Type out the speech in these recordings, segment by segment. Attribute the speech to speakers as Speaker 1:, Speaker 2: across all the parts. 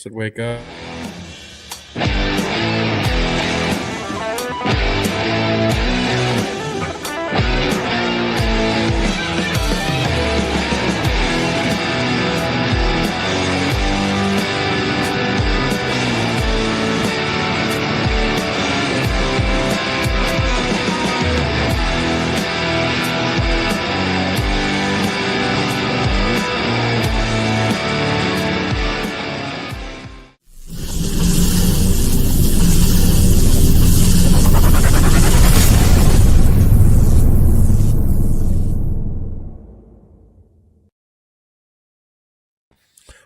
Speaker 1: Should wake up.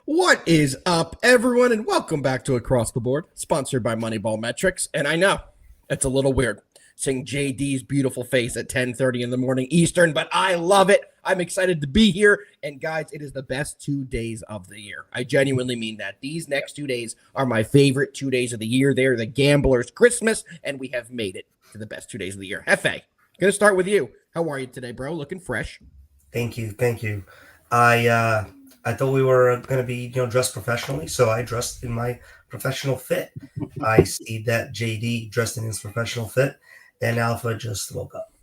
Speaker 1: What is up, everyone, and welcome back to Across the Board, sponsored by MoneyBall Metrics. And I know it's a little weird seeing JD's beautiful face at 10:30 in the morning Eastern, but I love it. I'm excited to be here. And guys, it is the best 2 days of the year. I genuinely mean that. These next 2 days are my favorite 2 days of the year. They're the gambler's Christmas, and we have made it to the best 2 days of the year. Hefe, gonna start with you. How are you today, bro? Looking fresh.
Speaker 2: Thank you. I thought we were going to be, dressed professionally, so I dressed in my professional fit. I see that JD dressed in his professional fit, and Alpha just woke up.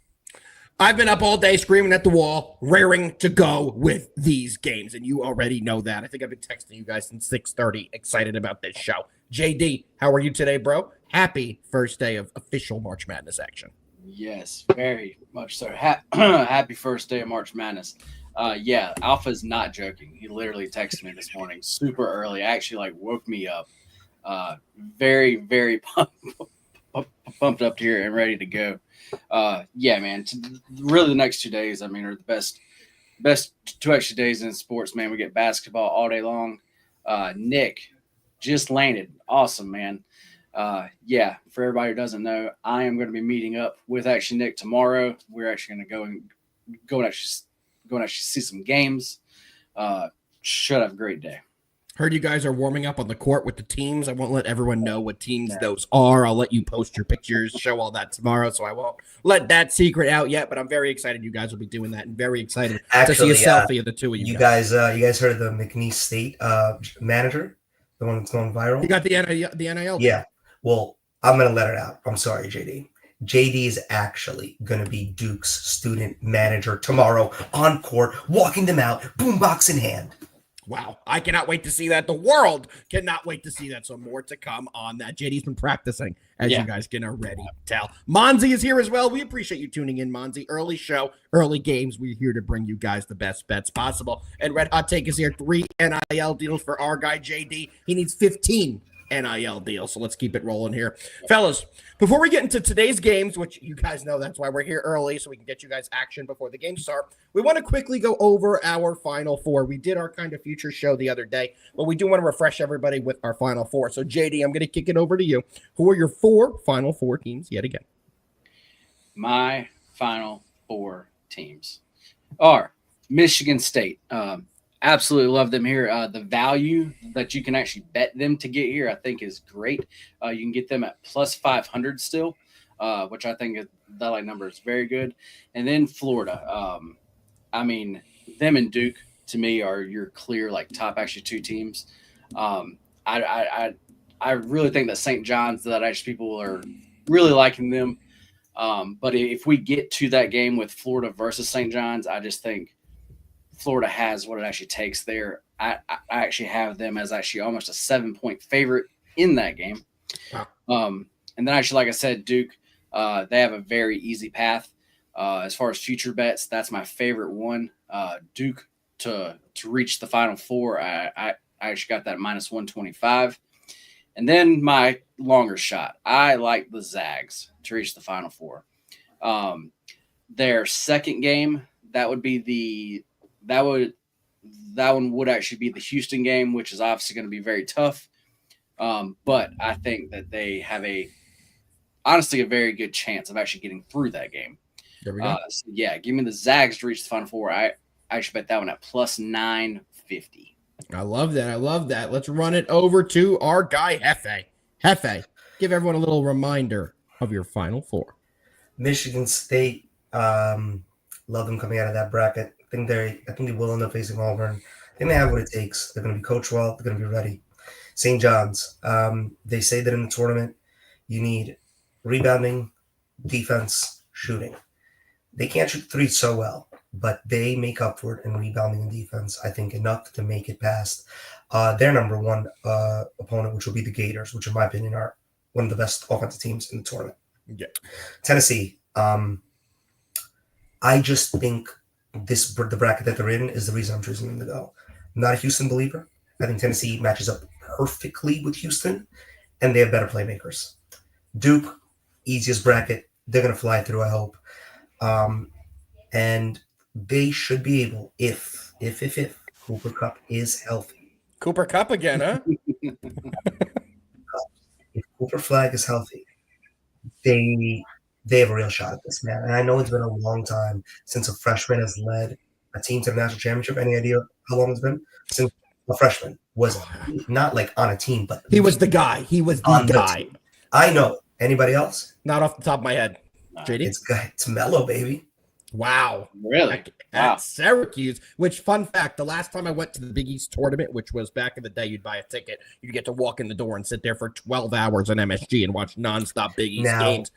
Speaker 1: I've been up all day screaming at the wall, raring to go with these games, and you already know that. I think I've been texting you guys since 6:30, excited about this show. JD, how are you today, bro? Happy first day of official March Madness action.
Speaker 3: Yes, very much so. Happy first day of March Madness. Yeah, Alpha's not joking. He literally texted me this morning super early. Actually, woke me up. Very, very pumped up here and ready to go. Yeah, man. Really, the next 2 days, are the best 2 extra days in sports, man. We get basketball all day long. Nick just landed. Awesome, man. Yeah, for everybody who doesn't know, I am going to be meeting up with actually Nick tomorrow. We're actually going to go and actually see some games. Should have a great day.
Speaker 1: Heard you guys are warming up on the court with the teams. I won't let everyone know what teams those are. I'll let you post your pictures, show all that tomorrow, so I won't let that secret out yet, but I'm very excited you guys will be doing that and very excited to see a selfie of the two of you
Speaker 2: You guys heard of the McNeese State manager, the one that's going viral?
Speaker 1: You got the NIL?
Speaker 2: Yeah. Well, I'm going to let it out. I'm sorry, JD. JD is actually going to be Duke's student manager tomorrow on court, walking them out, boombox in hand.
Speaker 1: Wow. I cannot wait to see that. The world cannot wait to see that. So more to come on that. JD's been practicing, as you guys can already tell. Monzi is here as well. We appreciate you tuning in, Monzi. Early show, early games. We're here to bring you guys the best bets possible. And Red Hot Take is here. 3 NIL deals for our guy, JD. He needs 15 NIL deal. So let's keep it rolling here. Fellas, before we get into today's games, which you guys know that's why we're here early, so we can get you guys action before the games start, we want to quickly go over our Final Four. We did our kind of future show the other day, but we do want to refresh everybody with our Final Four. So JD, I'm going to kick it over to you. Who are your 4 Final Four teams yet again?
Speaker 3: My Final Four teams are Michigan State. Absolutely love them here. The value that you can actually bet them to get here, I think, is great. You can get them at plus 500 still, which I think that number is very good. And then Florida. Them and Duke to me are your clear top actually 2 teams. I really think that St. John's, that actually people are really liking them. But if we get to that game with Florida versus St. John's, I just think Florida has what it actually takes there. I actually have them as actually almost a 7-point favorite in that game. Wow. And then actually, like I said, Duke, they have a very easy path. As far as future bets, that's my favorite one. Duke to reach the Final Four, I actually got that at minus 125. And then my longer shot, I like the Zags to reach the Final Four. Their second game, that one would actually be the Houston game, which is obviously going to be very tough. But I think that they have honestly a very good chance of actually getting through that game.
Speaker 1: There we go.
Speaker 3: So yeah, give me the Zags to reach the Final Four. I actually bet that one at plus 950.
Speaker 1: I love that. Let's run it over to our guy, Hefe. Hefe, give everyone a little reminder of your Final Four.
Speaker 2: Michigan State, love them coming out of that bracket. I think they will end up facing Auburn. I think they have what it takes. They're going to be coached well. They're going to be ready. St. John's. They say that in the tournament, you need rebounding, defense, shooting. They can't shoot three so well, but they make up for it in rebounding and defense, I think, enough to make it past their number one opponent, which will be the Gators, which in my opinion are one of the best offensive teams in the tournament.
Speaker 1: Yeah.
Speaker 2: Tennessee, I just think the bracket that they're in is the reason I'm choosing them to go. I'm not a Houston believer. I think Tennessee matches up perfectly with Houston, and they have better playmakers. Duke, easiest bracket. They're going to fly through, I hope. And they should be able, if Cooper Cup is healthy.
Speaker 1: Cooper Cup again, huh?
Speaker 2: If Cooper Flag is healthy, they have a real shot at this, man. And I know it's been a long time since a freshman has led a team to the national championship. Any idea how long it's been? Since a freshman was not like on a team, but
Speaker 1: he was the guy. He was the guy.
Speaker 2: I know. Anybody else?
Speaker 1: Not off the top of my head. JD?
Speaker 2: It's Melo, baby.
Speaker 1: Wow.
Speaker 3: Really?
Speaker 1: At Syracuse, which, fun fact, the last time I went to the Big East tournament, which was back in the day, you'd buy a ticket, you get to walk in the door and sit there for 12 hours on MSG and watch nonstop Big East games.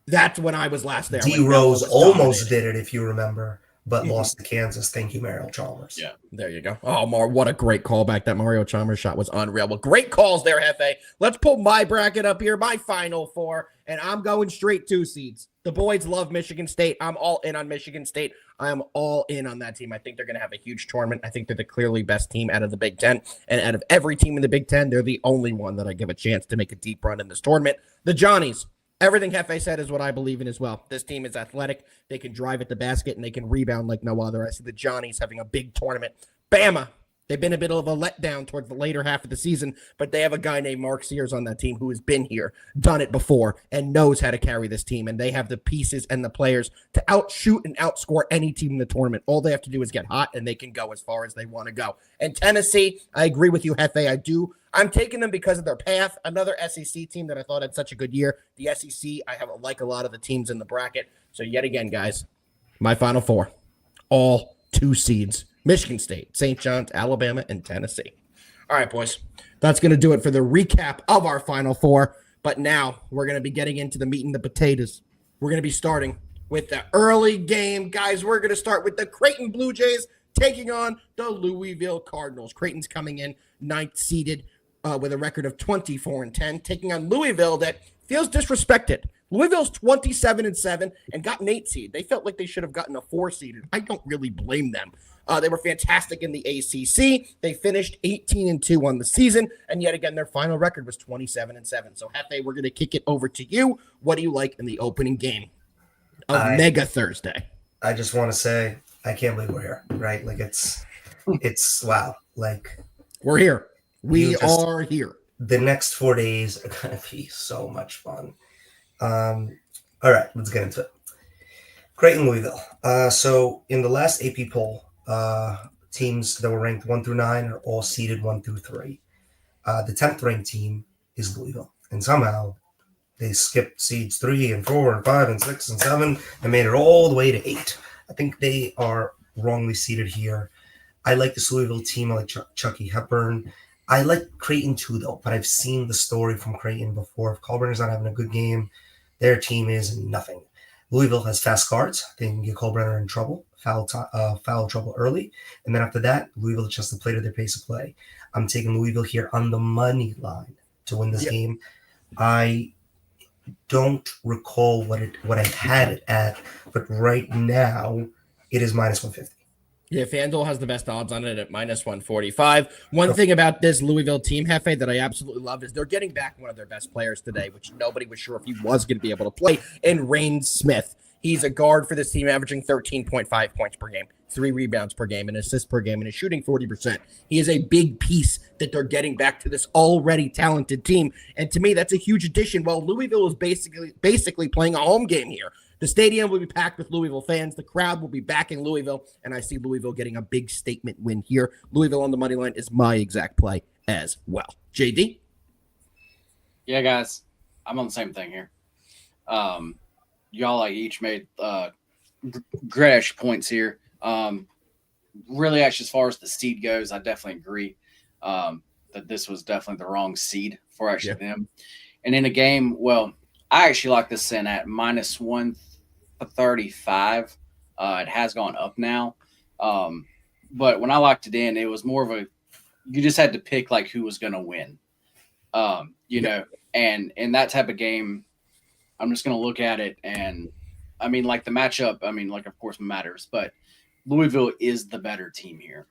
Speaker 1: That's when I was last there.
Speaker 2: D Rose almost did it, if you remember, but lost to Kansas. Thank you, Mario Chalmers.
Speaker 1: Yeah, there you go. Oh, what a great callback. That Mario Chalmers shot was unreal. Well, great calls there, Hefe. Let's pull my bracket up here, my final four, and I'm going straight 2 seeds. The boys love Michigan State. I'm all in on Michigan State. I am all in on that team. I think they're going to have a huge tournament. I think they're the clearly best team out of the Big Ten. And out of every team in the Big Ten, they're the only one that I give a chance to make a deep run in this tournament. The Johnnies. Everything Hefe said is what I believe in as well. This team is athletic. They can drive at the basket, and they can rebound like no other. I see the Johnnies having a big tournament. Bama. They've been a bit of a letdown towards the later half of the season, but they have a guy named Mark Sears on that team who has been here, done it before, and knows how to carry this team. And they have the pieces and the players to outshoot and outscore any team in the tournament. All they have to do is get hot, and they can go as far as they want to go. And Tennessee, I agree with you, Hefe. I'm taking them because of their path. Another SEC team that I thought had such a good year. The SEC, I like a lot of the teams in the bracket. So yet again, guys, my final four, all 2 seeds. Michigan State, St. John's, Alabama, and Tennessee. All right, boys. That's going to do it for the recap of our Final Four. But now we're going to be getting into the meat and the potatoes. We're going to be starting with the early game. Guys, we're going to start with the Creighton Blue Jays taking on the Louisville Cardinals. Creighton's coming in 9th seeded with a record of 24-10, taking on Louisville that feels disrespected. Louisville's 27-7 and got an 8 seed. They felt like they should have gotten a 4 seed, and I don't really blame them. They were fantastic in the ACC. They finished 18-2 on the season, and yet again, their final record was 27-7. So, Hefe, we're going to kick it over to you. What do you like in the opening game of Mega Thursday?
Speaker 2: I just want to say, I can't believe we're here, right? Like, it's wow. Like,
Speaker 1: we're here. We are here.
Speaker 2: The next 4 days are going to be so much fun. All right, let's get into it. Creighton, Louisville. So in the last AP poll, teams that were ranked 1 through 9 are all seeded 1 through 3. The 10th ranked team is Louisville, and somehow they skipped seeds 3 and 4 and 5 and 6 and 7 and made it all the way to 8. I think they are wrongly seated here. I like this Louisville team. I like Chucky Hepburn. I like Creighton too, though, but I've seen the story from Creighton before. If Kalburner's not having a good game, their team is nothing. Louisville has fast guards. They can get Kalburner in trouble, foul trouble early. And then after that, Louisville just to play to their pace of play. I'm taking Louisville here on the money line to win this game. I don't recall what I had it at, but right now it is minus 150.
Speaker 1: Yeah, FanDuel has the best odds on it at minus 145. One thing about this Louisville team, Hefe, that I absolutely love is they're getting back one of their best players today, which nobody was sure if he was going to be able to play, in Rain Smith. He's a guard for this team, averaging 13.5 points per game, 3 rebounds per game, and assists per game, and is shooting 40%. He is a big piece that they're getting back to this already talented team. And to me, that's a huge addition. Well, Louisville is basically playing a home game here. The stadium will be packed with Louisville fans. The crowd will be backing Louisville, and I see Louisville getting a big statement win here. Louisville on the money line is my exact play as well. JD?
Speaker 3: Yeah, guys, I'm on the same thing here. Y'all each made great points here. Really, actually, as far as the seed goes, I definitely agree. that this was definitely the wrong seed for actually them. And in a game, well, I actually like this in at minus 135. It has gone up now. But when I locked it in, it was more of you just had to pick like who was going to win. You know, and in that type of game, I'm just going to look at it. And I mean, like the matchup, I mean, like, of course matters, but Louisville is the better team here.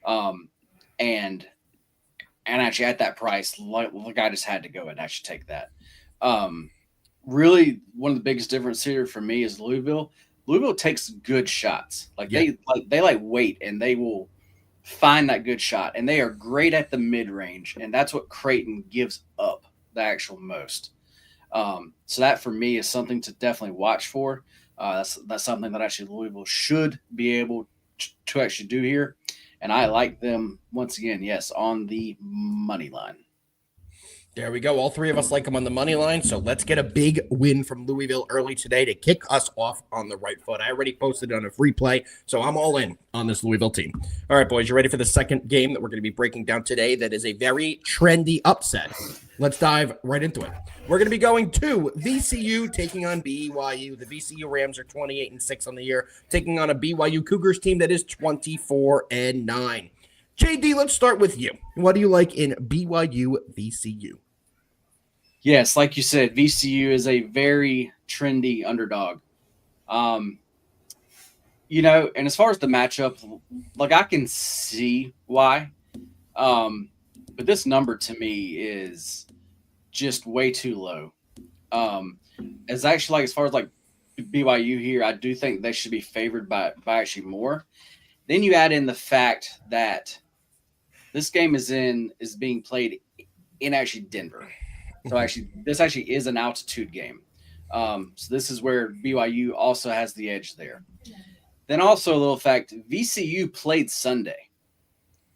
Speaker 3: And actually at that price, like I just had to go and actually take that. Really, one of the biggest difference here for me is Louisville. Louisville takes good shots. They wait and they will find that good shot, and they are great at the mid range, and that's what Creighton gives up the actual most. So that for me is something to definitely watch for. That's something that actually Louisville should be able to actually do here. And I like them once again, yes, on the money line.
Speaker 1: There we go. All three of us like them on the money line. So let's get a big win from Louisville early today to kick us off on the right foot. I already posted it on a free play, so I'm all in on this Louisville team. All right, boys, you ready for the second game that we're going to be breaking down today? That is a very trendy upset. Let's dive right into it. We're going to be going to VCU taking on BYU. The VCU Rams are 28-6 on the year, taking on a BYU Cougars team that is 24-9. JD, let's start with you. What do you like in BYU VCU?
Speaker 3: Yes, like you said, VCU is a very trendy underdog. You know, and as far as the matchup, like I can see why. But this number to me is just way too low. As actually, like as far as like BYU here, I do think they should be favored by actually more. Then you add in the fact that this game is being played in actually Denver. So actually, this actually is an altitude game. So this is where BYU also has the edge there. Then also a little fact, VCU played Sunday.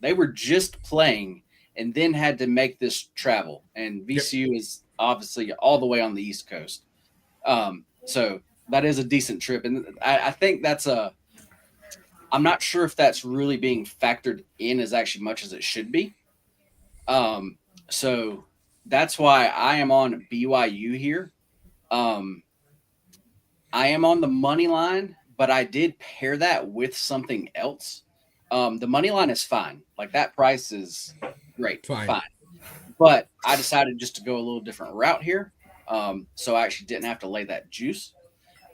Speaker 3: They were just playing and then had to make this travel. And VCU is obviously all the way on the East Coast. So that is a decent trip. And I think I'm not sure if that's really being factored in as actually much as it should be. So that's why I am on BYU here. I am on the money line, but I did pair that with something else. The money line is fine. Like that price is great. Fine. But I decided just to go a little different route here. So I actually didn't have to lay that juice.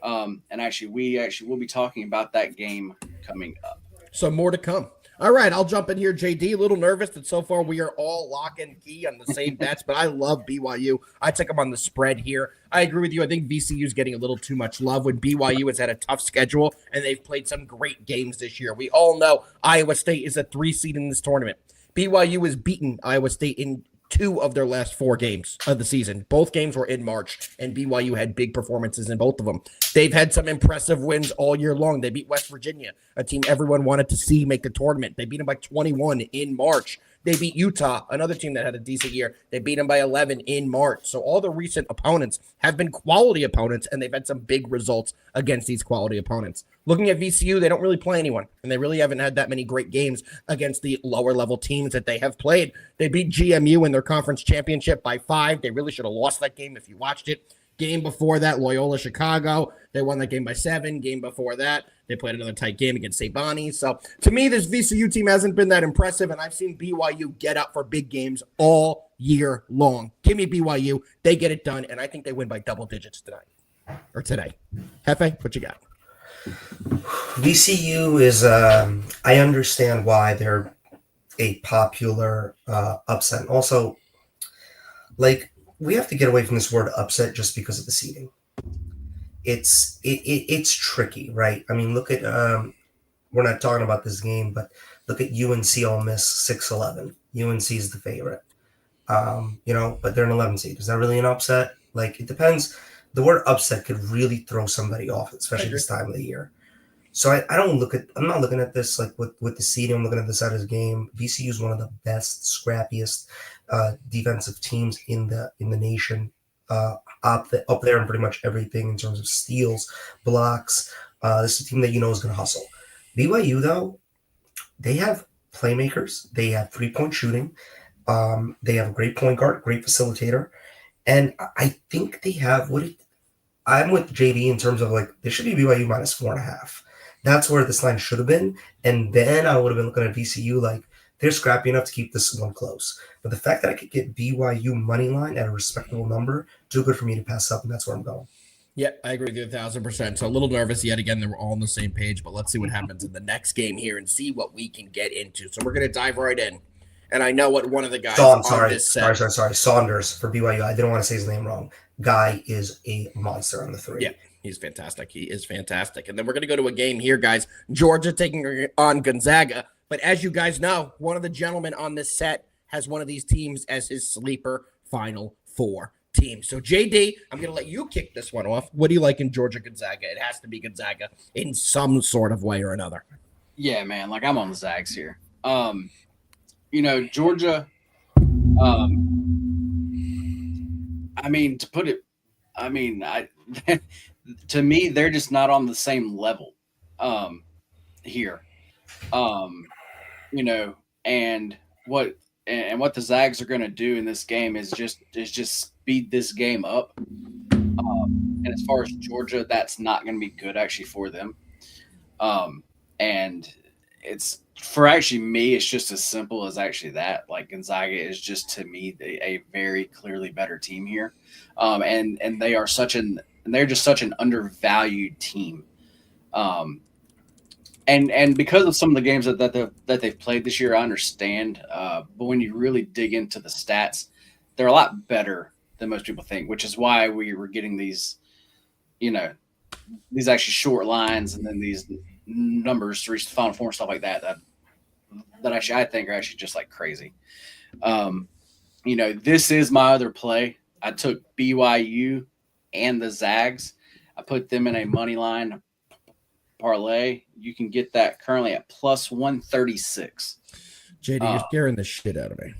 Speaker 3: And actually, we will be talking about that game coming up.
Speaker 1: So more to come. All right, I'll jump in here, JD. A little nervous that so far we are all lock and key on the same bets, but I love BYU. I took them on the spread here. I agree with you. I think VCU is getting a little too much love when BYU has had a tough schedule, and they've played some great games this year. We all know Iowa State is a 3 seed in this tournament. BYU has beaten Iowa State in 2 of their last 4 games of the season. Both games were in March, and BYU had big performances in both of them. They've had some impressive wins all year long. They beat West Virginia, a team everyone wanted to see make the tournament. They beat them by 21 in March. They beat Utah, another team that had a decent year. They beat them by 11 in March. So all the recent opponents have been quality opponents, and they've had some big results against these quality opponents. Looking at VCU, they don't really play anyone, and they really haven't had that many great games against the lower-level teams that they have played. They beat GMU in their conference championship by 5. They really should have lost that game if you watched it. Game before that, Loyola Chicago, they won that game by 7. Game before that, they played another tight game against St. Bonnie's. So to me, this VCU team hasn't been that impressive, and I've seen BYU get up for big games all year long. Give me BYU. They get it done, and I think they win by double digits tonight or today. Hefe, what you got?
Speaker 2: VCU is, I understand why they're a popular upset. Also, like, we have to get away from this word upset just because of the seeding. It's tricky, right? I mean, look at we're not talking about this game, but look at UNC Ole Miss 6-11. UNC is the favorite, but they're an 11 seed. Is that really an upset? Like, it depends. The word upset could really throw somebody off, especially this time of the year. So I'm not looking at this like with the seeding. I'm looking at this as a game. VCU is one of the best, scrappiest defensive teams in the nation. Up there in pretty much everything in terms of steals, blocks. This is a team that is going to hustle. BYU, though, they have playmakers. They have 3-point shooting. They have a great point guard, great facilitator, and I think they have I'm with JD in terms of like they should be BYU minus 4.5. That's where this line should have been, and then I would have been looking at VCU like they're scrappy enough to keep this one close. But the fact that I could get BYU money line at a respectable number, too good for me to pass up, and that's where I'm going.
Speaker 1: Yeah, I agree with you 1,000%. So a little nervous yet again that we're all on the same page, but let's see what happens in the next game here and see what we can get into. So we're going to dive right in. And I know what one of the guys
Speaker 2: Sorry. Saunders for BYU. I didn't want to say his name wrong. Guy is a monster on the 3.
Speaker 1: Yeah, he's fantastic. He is fantastic. And then we're going to go to a game here, guys. Georgia taking on Gonzaga. But as you guys know, one of the gentlemen on this set has one of these teams as his sleeper Final Four team. So, JD, I'm going to let you kick this one off. What do you like in Georgia Gonzaga? It has to be Gonzaga in some sort of way or another.
Speaker 3: Yeah, man. Like, I'm on the Zags here. Georgia, to me, they're just not on the same level here. And what the Zags are going to do in this game is just speed this game up. And as far as Georgia, that's not going to be good actually for them. And it's for actually me, it's just as simple as actually that. Like Gonzaga is just to me a very clearly better team here. And they're just such an undervalued team. And because of some of the games that they've played this year, I understand. But when you really dig into the stats, they're a lot better than most people think, which is why we were getting these actually short lines and then these numbers to reach the Final Four and stuff like that actually I think are actually just like crazy. This is my other play. I took BYU and the Zags. I put them in a money line parlay. You can get that currently at plus 136.
Speaker 1: JD, you're scaring the shit out of me.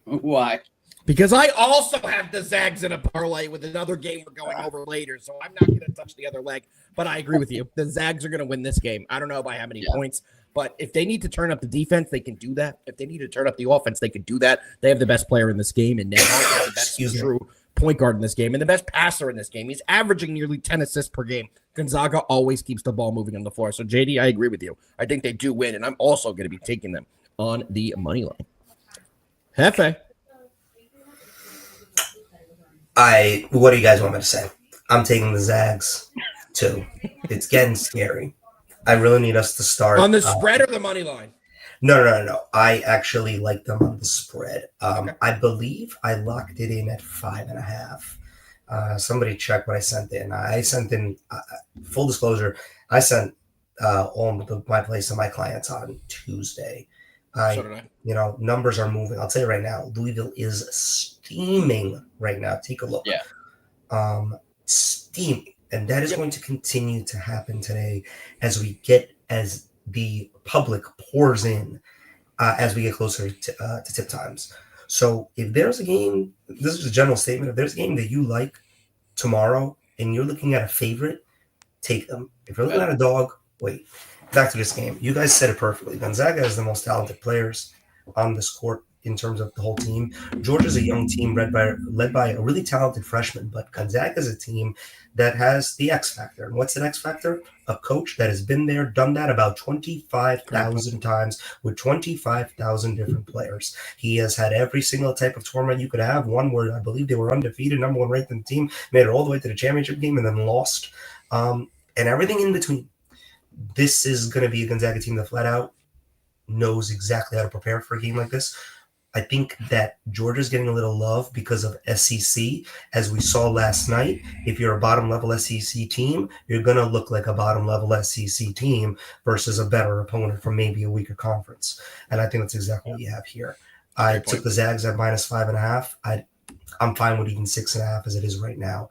Speaker 3: Why?
Speaker 1: Because I also have the Zags in a parlay with another game we're going over later, so I'm not going to touch the other leg. But I agree with you. The Zags are going to win this game. I don't know by how many points, but if they need to turn up the defense, they can do that. If they need to turn up the offense, they can do that. They have the best player in this game, and Ned Hart is the best true point guard in this game, and the best passer in this game. He's averaging nearly 10 assists per game. Gonzaga always keeps the ball moving on the floor. So, JD, I agree with you. I think they do win, and I'm also going to be taking them on the money line. Hefe.
Speaker 2: What do you guys want me to say? I'm taking the Zags too. It's getting scary. I really need us to start
Speaker 1: on the spread or the money line.
Speaker 2: No. I actually like them on the spread. I believe I locked it in at 5.5. Somebody check what I sent in. I sent in full disclosure. I sent all of my plays to my clients on Tuesday.
Speaker 1: So did I.
Speaker 2: Numbers are moving. I'll tell you right now, Louisville is steaming right now. Take a look.
Speaker 3: Yeah.
Speaker 2: Steaming. And that is going to continue to happen today as the public pours in as we get closer to tip times. So if there's a game, this is a general statement, if there's a game that you like tomorrow and you're looking at a favorite, take them. If you're looking at a dog, wait. Back to this game. You guys said it perfectly. Gonzaga has the most talented players on this court in terms of the whole team. Georgia's a young team led by a really talented freshman, but Gonzaga is a team that has the X factor. And what's an X factor? A coach that has been there, done that about 25,000 times with 25,000 different players. He has had every single type of tournament you could have. One where I believe they were undefeated, number one ranked in the team, made it all the way to the championship game and then lost. And everything in between. This is going to be a Gonzaga team that flat out knows exactly how to prepare for a game like this. I think that Georgia's getting a little love because of SEC. As we saw last night, if you're a bottom-level SEC team, you're going to look like a bottom-level SEC team versus a better opponent from maybe a weaker conference. And I think that's exactly what you have here. I took the Zags at minus 5.5. I'm fine with even 6.5 as it is right now.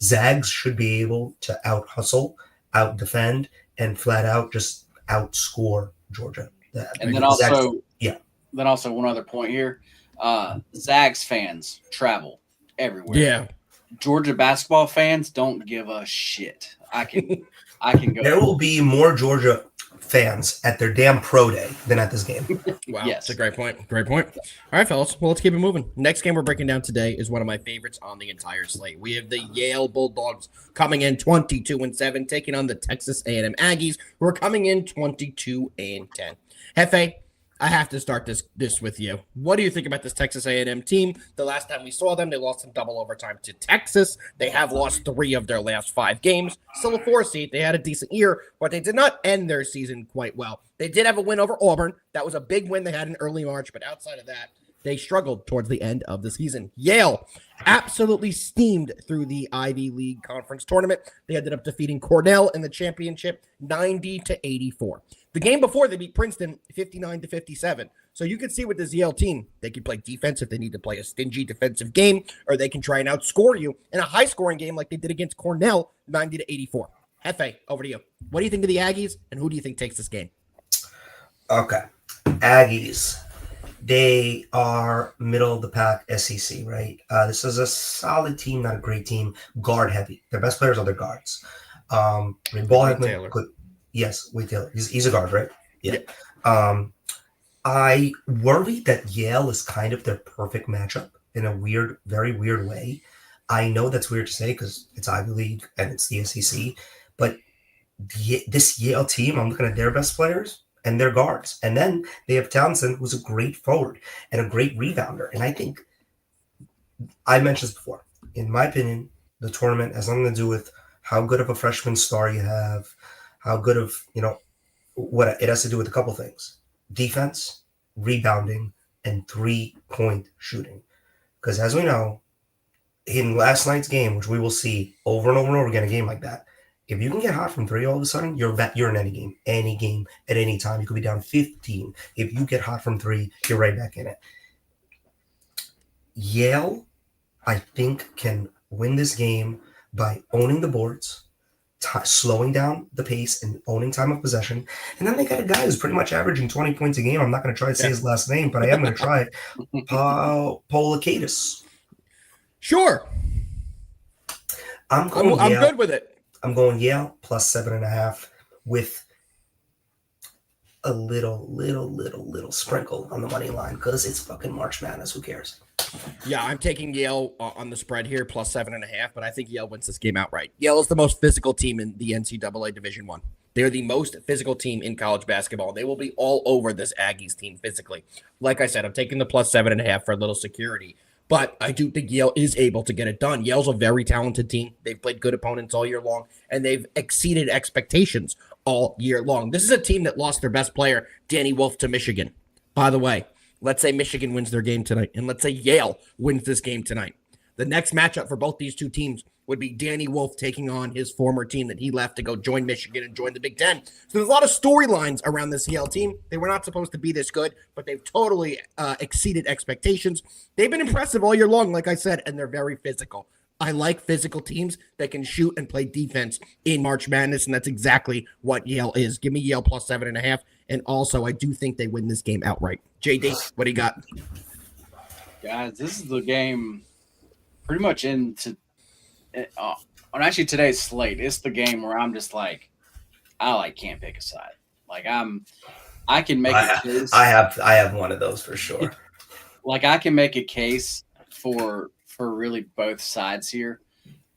Speaker 2: Zags should be able to out-hustle, out-defend, and flat out just outscore Georgia.
Speaker 3: And then also one other point here. Zags fans travel everywhere.
Speaker 1: Yeah.
Speaker 3: Georgia basketball fans don't give a shit. I can go.
Speaker 2: There will be more Georgia fans at their damn pro day than at this game.
Speaker 1: Wow,
Speaker 3: Yes.
Speaker 1: that's a great point. Great point. All right, fellas. Well, let's keep it moving. Next game we're breaking down today is one of my favorites on the entire slate. We have the Yale Bulldogs coming in 22-7, taking on the Texas A&M Aggies, who are coming in 22-10. Hefe, I have to start this with you. What do you think about this Texas A&M team? The last time we saw them, they lost in double overtime to Texas. They have lost 3 of their last 5 games. Still a 4 seed. They had a decent year, but they did not end their season quite well. They did have a win over Auburn. That was a big win they had in early March, but outside of that, they struggled towards the end of the season. Yale absolutely steamed through the Ivy League Conference tournament. They ended up defeating Cornell in the championship 90-84. The game before, they beat Princeton 59-57. So you can see with this Yale team, they can play defense if they need to play a stingy defensive game, or they can try and outscore you in a high-scoring game like they did against Cornell 90-84. Hefe, over to you. What do you think of the Aggies, and who do you think takes this game?
Speaker 2: Okay. Aggies. They are middle of the pack SEC, right? This is a solid team, not a great team. Guard heavy. Their best players are their guards. Ball handling. Yes, Wade Taylor. He's a guard, right? Yeah. I worry that Yale is kind of their perfect matchup in a weird, very weird way. I know that's weird to say because it's Ivy League and it's the SEC, but this Yale team, I'm looking at their best players and their guards. And then they have Townsend, who's a great forward and a great rebounder. And I think, I mentioned this before, in my opinion, the tournament has nothing to do with how good of a freshman star you have, how good of, what it has to do with a couple things: defense, rebounding, and 3-point shooting. Because as we know, in last night's game, which we will see over and over and over again, a game like that, if you can get hot from 3 all of a sudden, you're in any game, at any time. You could be down 15. If you get hot from 3, you're right back in it. Yale, I think, can win this game by owning the boards, slowing down the pace and owning time of possession. And then they got a guy who's pretty much averaging 20 points a game. I'm not going to try to say his last name, but I am going to try it. Polakadis.
Speaker 1: Sure.
Speaker 2: I'm
Speaker 1: good with it.
Speaker 2: I'm going Yale plus 7.5 with a little sprinkle on the money line because it's fucking March Madness. Who cares?
Speaker 1: Yeah, I'm taking Yale on the spread here, plus 7.5, but I think Yale wins this game outright. Yale is the most physical team in the NCAA Division I. They're the most physical team in college basketball. They will be all over this Aggies team physically. Like I said, I'm taking the plus 7.5 for a little security, but I do think Yale is able to get it done. Yale's a very talented team. They've played good opponents all year long, and they've exceeded expectations all year long. This is a team that lost their best player, Danny Wolf, to Michigan. By the way, let's say Michigan wins their game tonight, and let's say Yale wins this game tonight. The next matchup for both these two teams would be Danny Wolf taking on his former team that he left to go join Michigan and join the Big Ten. So there's a lot of storylines around this Yale team. They were not supposed to be this good, but they've totally exceeded expectations. They've been impressive all year long, like I said, and they're very physical. I like physical teams that can shoot and play defense in March Madness, and that's exactly what Yale is. Give me Yale plus 7.5, and also I do think they win this game outright. JD, what do you got?
Speaker 3: Guys, this is the game pretty much on actually today's slate. It's the game where I'm just like, I can't pick a side. Like I can make a case.
Speaker 2: I have one of those for sure.
Speaker 3: Like I can make a case for really both sides here.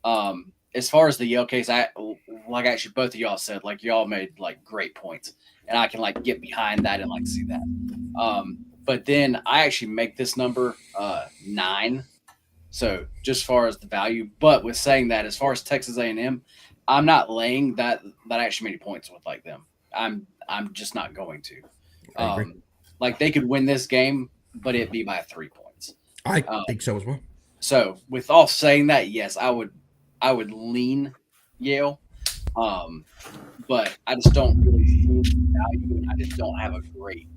Speaker 3: As far as the Yale case, actually both of y'all said, like y'all made like great points, and I can like get behind that and like see that. But then I actually make this number 9. So just as far as the value, but with saying that, as far as Texas A&M, I'm not laying that actually many points with like them. I'm just not going to. Like they could win this game, but it'd be by 3 points.
Speaker 1: I think so as well.
Speaker 3: So with all saying that, yes, I would lean Yale, but I just don't really see the value, and I just don't have a great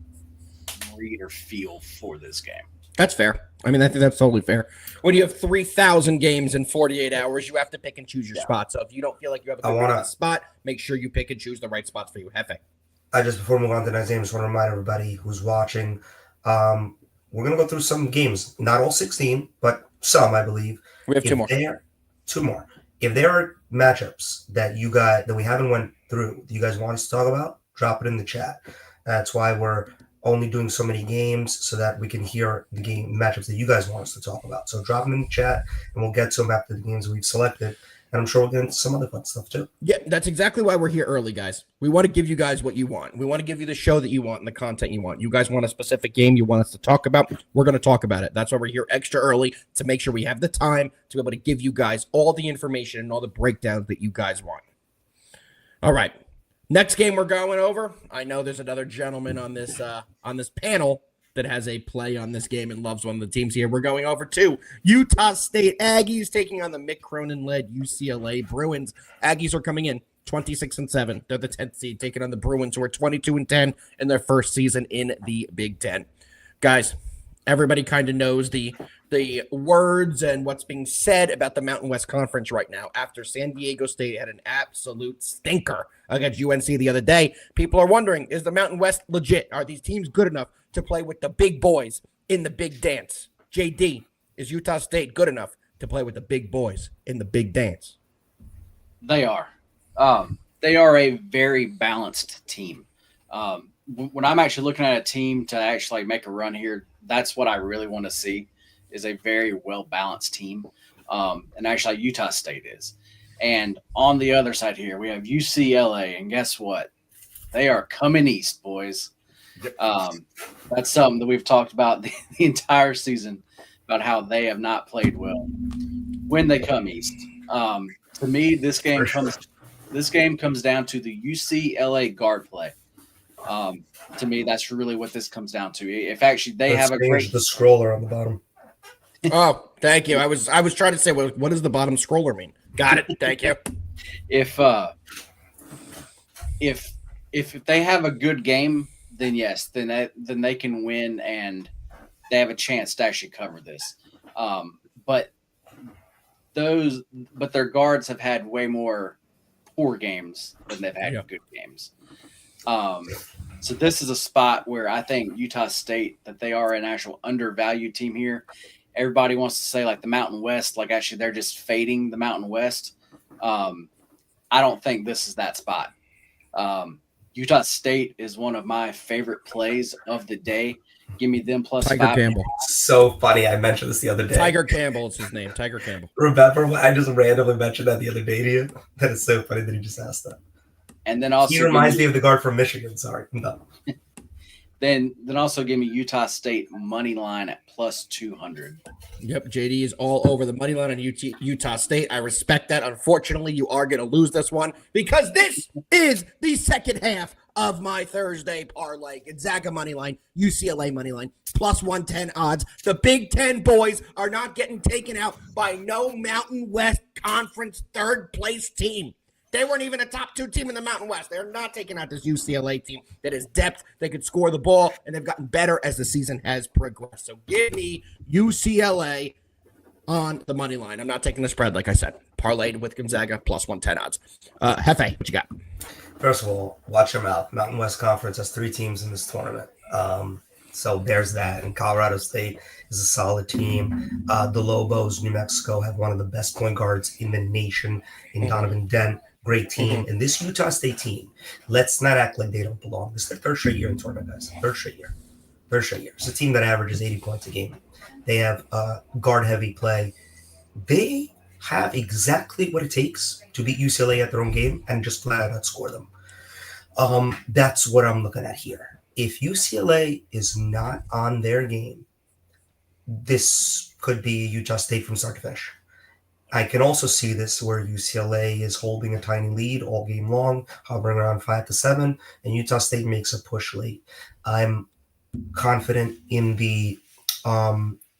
Speaker 3: read or feel for this game.
Speaker 1: That's fair. I mean, I think that's totally fair. When you have 3,000 games in 48 hours, you have to pick and choose your spot. So if you don't feel like you have a good spot, make sure you pick and choose the right spots for you. Hefe.
Speaker 2: Before we move on to the next game, I just want to remind everybody who's watching, we're going to go through some games. Not all 16, but some, I believe.
Speaker 1: We have 2 more.
Speaker 2: 2 more. If there are matchups that we haven't went through, do you guys want us to talk about? drop it in the chat. That's why we're only doing so many games so that we can hear the game matchups that you guys want us to talk about. So drop them in the chat, and we'll get to them after the games we've selected. And I'm sure we'll get into some other fun stuff too.
Speaker 1: Yeah, that's exactly why we're here early, guys. We want to give you guys what you want. We want to give you the show that you want and the content you want. You guys want a specific game you want us to talk about, we're going to talk about it. That's why we're here extra early, to make sure we have the time to be able to give you guys all the information and all the breakdowns that you guys want. All right. Next game we're going over. I know there's another gentleman on this panel that has a play on this game and loves one of the teams here. We're going over to Utah State Aggies taking on the Mick Cronin-led UCLA Bruins. Aggies are coming in 26-7. They're the 10th seed, taking on the Bruins, who are 22-10 in their first season in the Big Ten. Guys, everybody kind of knows the words and what's being said about the Mountain West Conference right now. After San Diego State had an absolute stinker against UNC the other day, people are wondering, is the Mountain West legit? Are these teams good enough to play with the big boys in the big dance? JD, is Utah State good enough to play with the big boys in the big dance?
Speaker 3: They are. They are a very balanced team. When I'm actually looking at a team to actually make a run here, that's what I really want to see, is a very well-balanced team. And actually Utah State is. And on the other side here, we have UCLA, and guess what? They are coming east, boys. That's something that we've talked about the entire season, about how they have not played well when they come east. To me, this game comes down to the UCLA guard play. To me, that's really what this comes down to. If actually they have a great
Speaker 2: the scroller on the bottom.
Speaker 1: Oh, thank you. I was trying to say, what does the bottom scroller mean? Got it. Thank you.
Speaker 3: If they have a good game, then yes, then they can win, and they have a chance to actually cover this. But their guards have had way more poor games than they've had good games. So this is a spot where I think Utah State, that they are an actual undervalued team here. Everybody wants to say like the Mountain West, like actually they're just fading the Mountain West. I don't think this is that spot. Utah State is one of my favorite plays of the day. Give me them plus
Speaker 1: Tiger
Speaker 3: 5.
Speaker 1: Campbell.
Speaker 2: So funny. I mentioned this the other day.
Speaker 1: Tiger Campbell is his name. Tiger Campbell.
Speaker 2: Remember when I just randomly mentioned that the other day to you? That is so funny that he just asked that.
Speaker 3: And then also
Speaker 2: he reminds me of the guard from Michigan. Sorry. No.
Speaker 3: Then also give me Utah State money line at plus 200.
Speaker 1: Yep, JD is all over the money line on Utah State. I respect that. Unfortunately, you are going to lose this one, because this is the second half of my Thursday parlay. Gonzaga money line, UCLA money line, plus 110 odds. The Big Ten boys are not getting taken out by no Mountain West Conference third place team. They weren't even a top 2 team in the Mountain West. They're not taking out this UCLA team that is depth. They could score the ball, and they've gotten better as the season has progressed. So give me UCLA on the money line. I'm not taking the spread, like I said. Parlayed with Gonzaga, plus 110 odds. Hefe, what you got?
Speaker 2: First of all, watch them out. Mountain West Conference has 3 teams in this tournament. So there's that. And Colorado State is a solid team. The Lobos, New Mexico, have one of the best point guards in the nation in Donovan Dent. Great team. And this Utah State team, let's not act like they don't belong. This is their third straight year in tournament, guys. Third straight year. It's a team that averages 80 points a game. They have guard-heavy play. They have exactly what it takes to beat UCLA at their own game and just flat out outscore them. That's what I'm looking at here. If UCLA is not on their game, this could be Utah State from start to finish. I can also see this where UCLA is holding a tiny lead all game long, hovering around 5-7, and Utah State makes a push late. I'm confident in the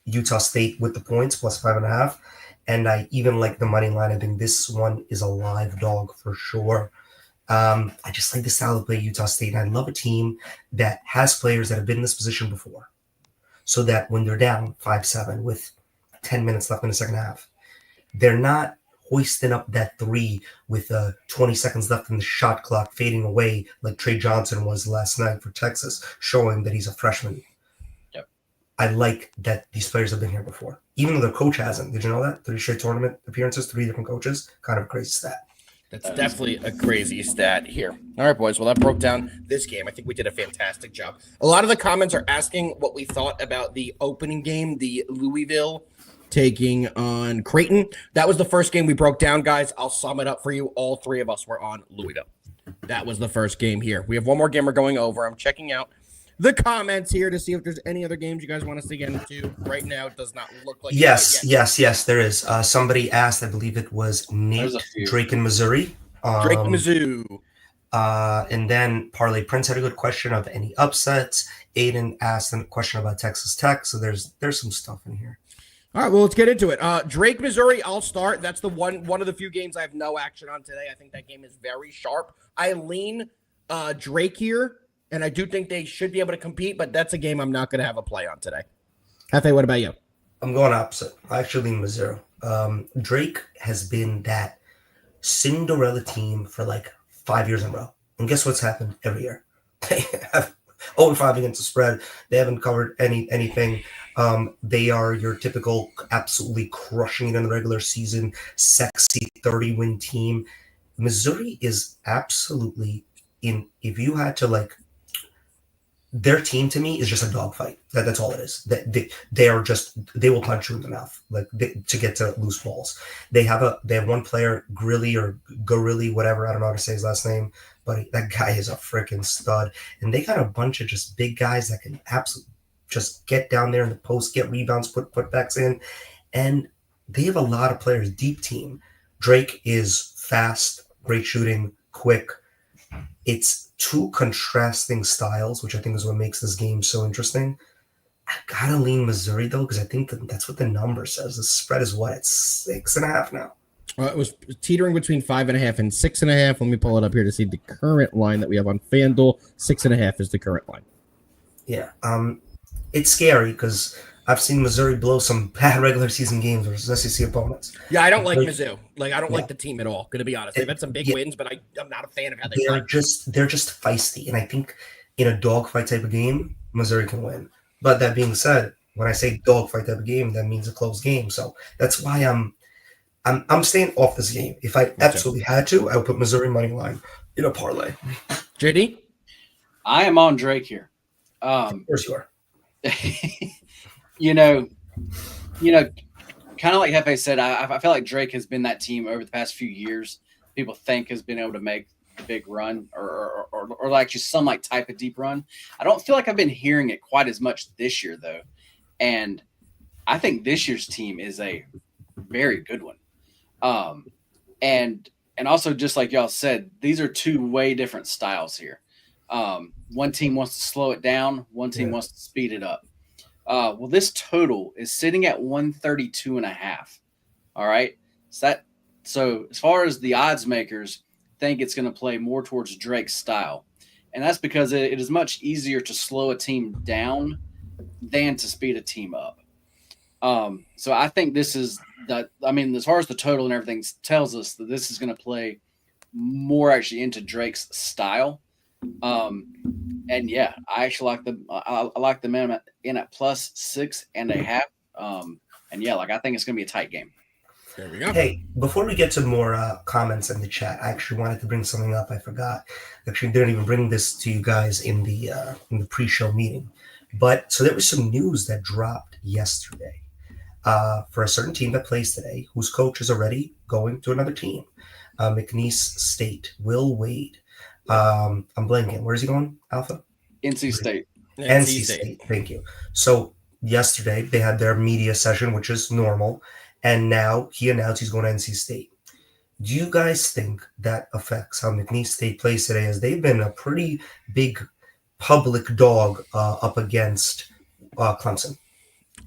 Speaker 2: Utah State with the points, plus 5.5, and I even like the money line. I think this one is a live dog for sure. I just like the style of play Utah State, and I love a team that has players that have been in this position before, so that when they're down 5-7 with 10 minutes left in the second half, they're not hoisting up that 3 with 20 seconds left in the shot clock, fading away like Trey Johnson was last night for Texas, showing that he's a freshman.
Speaker 3: Yep.
Speaker 2: I like that these players have been here before, even though their coach hasn't. Did you know that? 3 straight tournament appearances, 3 different coaches. Kind of a crazy stat.
Speaker 1: That's definitely a crazy stat here. All right, boys. Well, that broke down this game. I think we did a fantastic job. A lot of the comments are asking what we thought about the opening game, the Louisville taking on Creighton. That was the first game we broke down, guys. I'll sum it up for you. All three of us were on Louisville. That was the first game here. We have one more game we're going over. I'm checking out the comments here to see if there's any other games you guys want us to get into. Right now, it does not look like
Speaker 2: yes, there is. Somebody asked, I believe it was Nate, Drake in Missouri.
Speaker 1: Drake in Mizzou.
Speaker 2: And then Parlay Prince had a good question of any upsets. Aiden asked a question about Texas Tech. So there's some stuff in here.
Speaker 1: All right, well, let's get into it. Drake, Missouri, I'll start. That's the one of the few games I have no action on today. I think that game is very sharp. I lean Drake here, and I do think they should be able to compete, but that's a game I'm not going to have a play on today. Hefe, what about you?
Speaker 2: I'm going opposite. I actually lean Missouri. Drake has been that Cinderella team for like 5 years in a row. And guess what's happened every year? They have 0-5 against the spread. They haven't covered anything. They are your typical absolutely crushing it in the regular season, sexy 30-win team. Missouri is absolutely if you had to like, their team to me is just a dogfight. That's all it is. They will punch you in the mouth to get to loose balls. They have one player, Grilly or Gorilli, whatever. I don't know how to say his last name, but that guy is a freaking stud. And they got a bunch of just big guys that can absolutely just get down there in the post, get rebounds, put putbacks in. And they have a lot of players, deep team. Drake is fast, great shooting, quick. It's two contrasting styles, which I think is what makes this game so interesting. I gotta lean Missouri though, because I think that's what the number says. The spread is what? It's 6.5 now.
Speaker 1: It was teetering between 5.5 and 6.5. Let me pull it up here to see the current line that we have on FanDuel. 6.5 is the current line.
Speaker 2: Yeah. It's scary because I've seen Missouri blow some bad regular season games versus SEC opponents.
Speaker 1: Yeah, I don't like Mizzou. I don't like the team at all. Going to be honest, they've had some big wins, but I'm not a fan of how they play.
Speaker 2: They're just feisty, and I think in a dogfight type of game, Missouri can win. But that being said, when I say dogfight type of game, that means a close game. So that's why I'm staying off this game. If I absolutely had to, I would put Missouri money line in a parlay.
Speaker 1: JD,
Speaker 3: I am on Drake here.
Speaker 2: Of course you are.
Speaker 3: you know, kind of like Hefe said, I feel like Drake has been that team over the past few years. People think has been able to make a big run or like just some like type of deep run. I don't feel like I've been hearing it quite as much this year though, and I think this year's team is a very good one. And also just like y'all said, these are two way different styles here. One team wants to slow it down. One team wants to speed it up. Well, this total is sitting at 132.5. All right. So as far as the odds makers think it's going to play more towards Drake's style. And that's because it is much easier to slow a team down than to speed a team up. So I think this is that. I mean, as far as the total and everything tells us that this is going to play more actually into Drake's style. And yeah, I actually like the man in at plus 6.5. And yeah, I think it's gonna be a tight game.
Speaker 1: There we go.
Speaker 2: Hey, before we get to more comments in the chat, I actually wanted to bring something up. I forgot. Actually, didn't even bring this to you guys in the pre-show meeting. But so there was some news that dropped yesterday for a certain team that plays today, whose coach is already going to another team, McNeese State, Will Wade. I'm blanking. Where is he going, Alpha?
Speaker 3: NC State.
Speaker 2: NC State. Thank you. So yesterday they had their media session, which is normal, and now he announced he's going to NC State. Do you guys think that affects how McNeese State plays today, as they've been a pretty big public dog up against Clemson?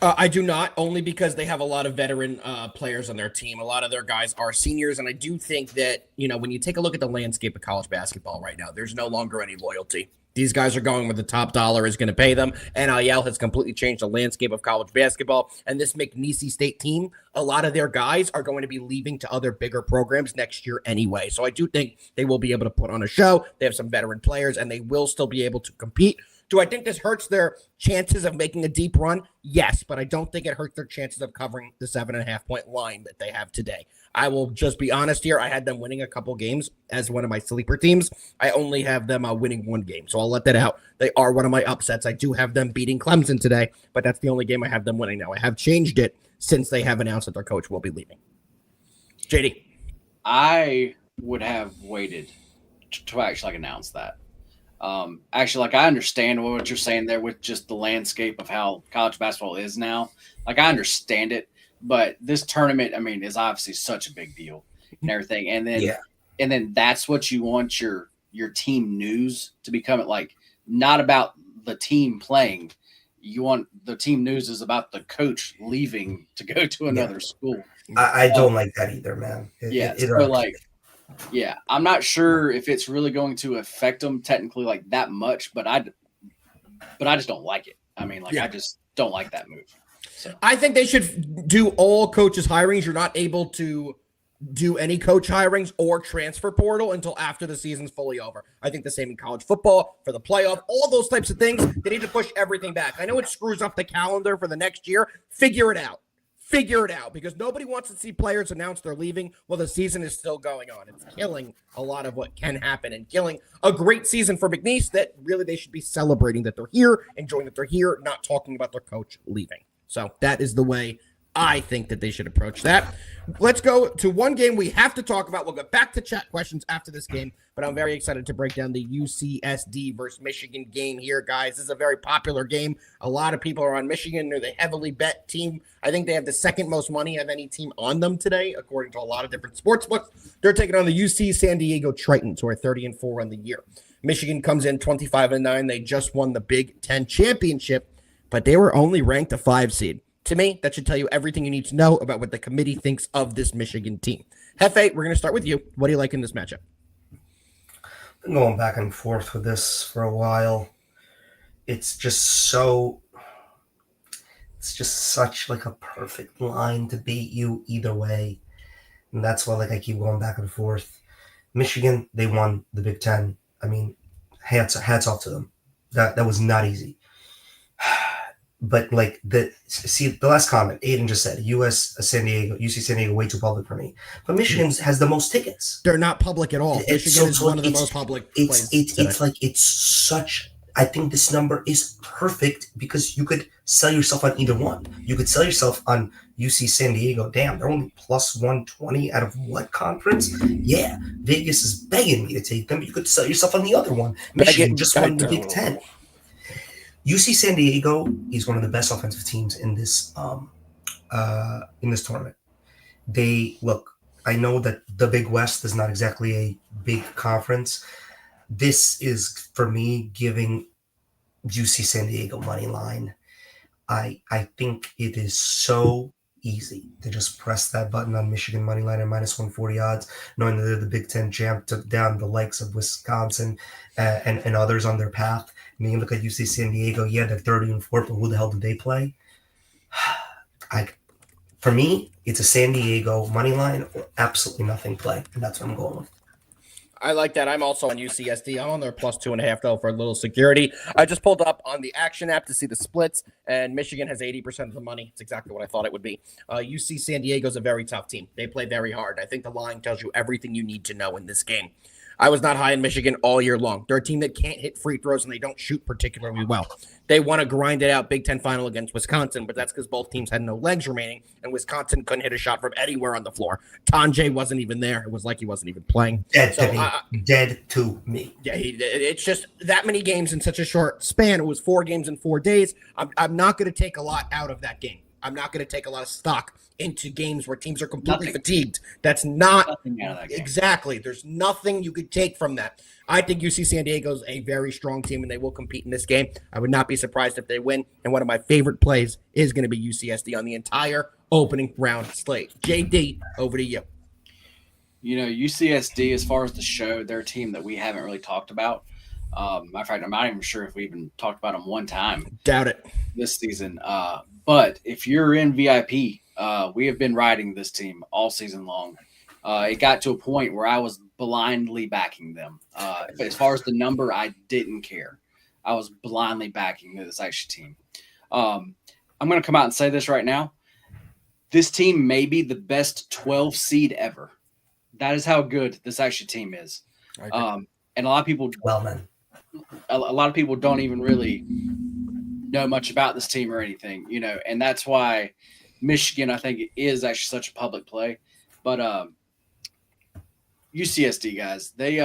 Speaker 1: I do not, only because they have a lot of veteran players on their team. A lot of their guys are seniors, and I do think that, when you take a look at the landscape of college basketball right now, there's no longer any loyalty. These guys are going where the top dollar is going to pay them. NIL has completely changed the landscape of college basketball, and this McNeese State team, a lot of their guys are going to be leaving to other bigger programs next year anyway. So I do think they will be able to put on a show. They have some veteran players, and they will still be able to compete. Do I think this hurts their chances of making a deep run? Yes, but I don't think it hurts their chances of covering the 7.5-point line that they have today. I will just be honest here. I had them winning a couple games as one of my sleeper teams. I only have them winning one game, so I'll let that out. They are one of my upsets. I do have them beating Clemson today, but that's the only game I have them winning now. I have changed it since they have announced that their coach will be leaving. JD.
Speaker 3: I would have waited to actually announce that. Actually, I understand what you're saying there with just the landscape of how college basketball is now. I understand it, but this tournament, is obviously such a big deal and everything. And then that's what you want your team news to become, not about the team playing. You want the team news is about the coach leaving to go to another school.
Speaker 2: I don't like that either, man.
Speaker 3: I'm not sure if it's really going to affect them technically that much, but I just don't like it. I just don't like that move. So
Speaker 1: I think they should do all coaches hirings. You're not able to do any coach hirings or transfer portal until after the season's fully over. I think the same in college football for the playoff, all those types of things. They need to push everything back. I know it screws up the calendar for the next year. Figure it out. Because nobody wants to see players announce they're leaving while the season is still going on. It's killing a lot of what can happen and killing a great season for McNeese that really they should be celebrating that they're here, enjoying that they're here, not talking about their coach leaving. So that is the way I think that they should approach that. Let's go to one game we have to talk about. We'll get back to chat questions after this game, but I'm very excited to break down the UCSD versus Michigan game here, guys. This is a very popular game. A lot of people are on Michigan. They're the heavily bet team. I think they have the second most money of any team on them today, according to a lot of different sports books. They're taking on the UC San Diego Tritons, who are 30-4 on the year. Michigan comes in 25-9. They just won the Big Ten championship, but they were only ranked a 5 seed. To me, that should tell you everything you need to know about what the committee thinks of this Michigan team. Hefe, we're going to start with you. What do you like in this matchup?
Speaker 2: Been going back and forth with this for a while. It's just such a perfect line to beat you either way. And that's why I keep going back and forth. Michigan, they won the Big Ten. Hats off to them. That was not easy. But the last comment, Aiden just said, UC San Diego, way too public for me. But Michigan has the most tickets.
Speaker 1: They're not public at all. Michigan is one of the most public places.
Speaker 2: I think this number is perfect because you could sell yourself on either one. You could sell yourself on UC San Diego. Damn, they're only plus 120 out of what conference? Yeah, Vegas is begging me to take them. But you could sell yourself on the other one. Michigan just won the Big Ten. UC San Diego is one of the best offensive teams in this tournament. I know that the Big West is not exactly a big conference. This is, for me, giving UC San Diego money line. I think it is so easy to just press that button on Michigan money line at minus 140 odds, knowing that they're the Big Ten champ, took down the likes of Wisconsin and others on their path. You look at UC San Diego, they're 30-4, but who the hell did they play? For me, it's a San Diego money line or absolutely nothing play, and that's what I'm going with.
Speaker 1: I like that. I'm also on UCSD. I'm on their plus 2.5, though, for a little security. I just pulled up on the Action app to see the splits, and Michigan has 80% of the money. It's exactly what I thought it would be. UC San Diego is a very tough team. They play very hard. I think the line tells you everything you need to know in this game. I was not high in Michigan all year long. They're a team that can't hit free throws, and they don't shoot particularly well. They want to grind it out Big Ten final against Wisconsin, but that's because both teams had no legs remaining, and Wisconsin couldn't hit a shot from anywhere on the floor. Tanjay wasn't even there. It was like he wasn't even playing.
Speaker 2: Dead to me.
Speaker 1: Yeah, it's just that many games in such a short span. It was 4 games in 4 days. I'm not going to take a lot out of that game. I'm not going to take a lot of stock into games where teams are completely fatigued. That's not exactly. There's nothing you could take from that. I think UC San Diego is a very strong team, and they will compete in this game. I would not be surprised if they win. And one of my favorite plays is going to be UCSD on the entire opening round slate. JD, over to you.
Speaker 3: UCSD, as far as the show, they're a team that we haven't really talked about. Matter of fact, I'm not even sure if we even talked about them one time.
Speaker 1: Doubt it.
Speaker 3: This season. But if you're in VIP, we have been riding this team all season long. It got to a point where I was blindly backing them. But as far as the number, I didn't care. I was blindly backing this actually team. I'm going to come out and say this right now. This team may be the best 12 seed ever. That is how good this actually team is. And a lot of people, a lot of people don't even really know much about this team or anything, and that's why Michigan, I think, is actually such a public play. But UCSD guys, they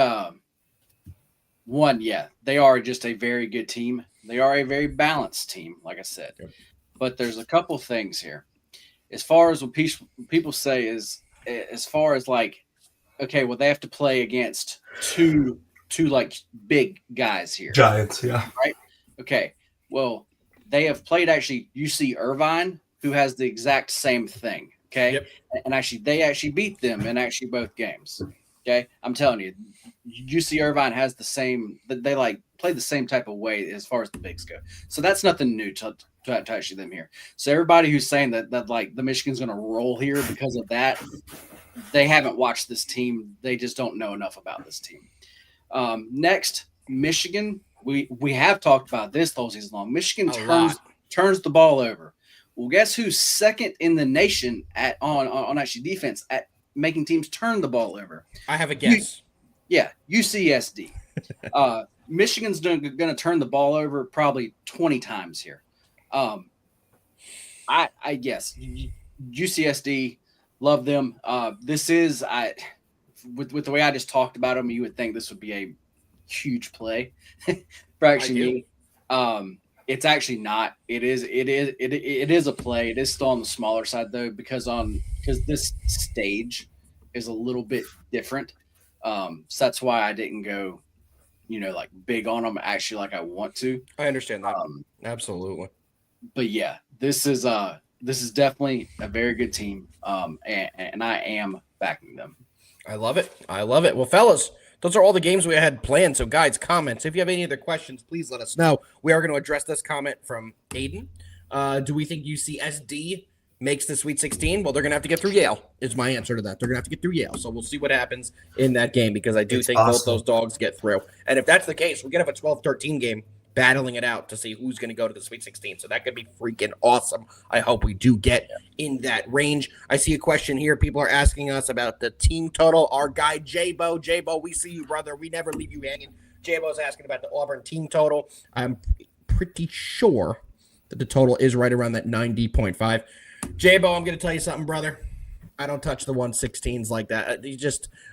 Speaker 3: they are just a very good team. They are a very balanced team, like I said. Yep. But there's a couple things here. As far as what people say is, as far as like, okay, well, they have to play against two like big guys here.
Speaker 2: Giants, yeah.
Speaker 3: Right? Okay. Well, they have played actually UC Irvine, who has the exact same thing. Okay. Yep. And actually, they actually beat them in actually both games. Okay. I'm telling you, UC Irvine has the same, they like play the same type of way as far as the bigs go. So that's nothing new to actually them here. So everybody who's saying that like the Michigan's going to roll here because of that, they haven't watched this team. They just don't know enough about this team. Next, Michigan. We have talked about this the whole season long. Michigan turns the ball over. Well, guess who's second in the nation on actually defense at making teams turn the ball over?
Speaker 1: I have a guess.
Speaker 3: UCSD. Michigan's going to turn the ball over probably 20 times here. I guess UCSD, love them. This is with the way I just talked about them, you would think this would be a huge play for actually me. It's actually not. It is a play. It is still on the smaller side though, because this stage is a little bit different. So that's why I didn't go, like big on them actually like I want to.
Speaker 1: I understand that. Absolutely.
Speaker 3: But yeah, this is definitely a very good team. And I am backing them.
Speaker 1: I love it. Well, fellas, those are all the games we had planned. So, guys, comments. If you have any other questions, please let us know. We are going to address this comment from Aiden. Do we think UCSD makes the Sweet 16? Well, they're going to have to get through Yale, is my answer to that. They're going to have to get through Yale. So we'll see what happens in that game, because I do think both those dogs get through. And if that's the case, we're going to have a 12-13 game battling it out to see who's going to go to the Sweet 16. So that could be freaking awesome. I hope we do get in that range. I see a question here. People are asking us about the team total. Our guy, J-Bo. J-Bo, we see you, brother. We never leave you hanging. J-Bo's asking about the Auburn team total. I'm pretty sure that the total is right around that 90.5. J-Bo, I'm going to tell you something, brother. I don't touch the 116s like that.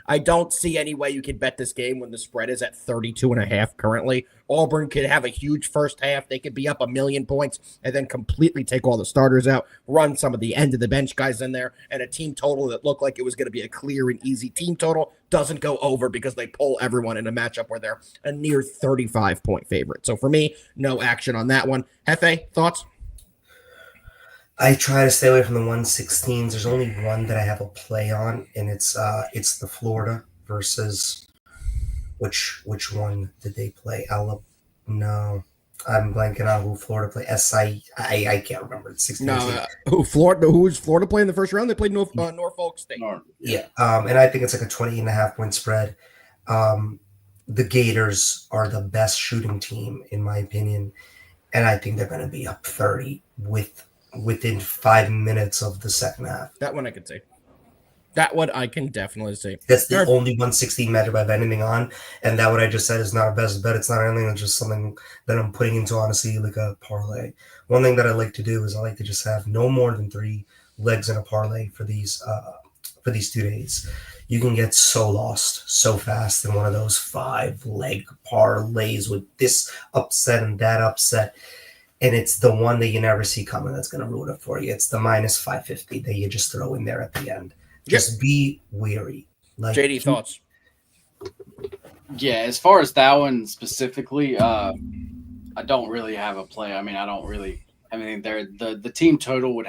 Speaker 1: I don't see any way you could bet this game when the spread is at 32.5 currently. Auburn could have a huge first half. They could be up 1,000,000 points and then completely take all the starters out, run some of the end of the bench guys in there, and a team total that looked like it was going to be a clear and easy team total doesn't go over because they pull everyone in a matchup where they're a near 35-point favorite. So for me, no action on that one. Hefe, thoughts?
Speaker 2: I try to stay away from the 116s. There's only one that I have a play on, and it's the Florida versus which one did they play? No, I'm blanking on who Florida played. I can't remember. It's 16.
Speaker 1: No, who was Florida playing the first round? They played Norfolk State.
Speaker 2: Yeah, and I think it's like a 20.5-point spread. The Gators are the best shooting team in my opinion, and I think they're going to be up 30 within 5 minutes of the second half.
Speaker 1: That one I could see. That one I can definitely see.
Speaker 2: That's the only 116 matchup I have anything on, and that what I just said is not a best bet. It's not anything. It's just something that I'm putting into, honestly, like a parlay. One thing that I like to do is I like to just have no more than 3 legs in a parlay for these 2 days. You can get so lost so fast in one of those 5-leg parlays with this upset and that upset. And it's the one that you never see coming that's going to ruin it for you. It's the minus 550 that you just throw in there at the end. Just be wary.
Speaker 1: Like, JD, thoughts?
Speaker 3: Yeah, as far as that one specifically, I don't really have a play. I mean, I don't really. I mean, the team total would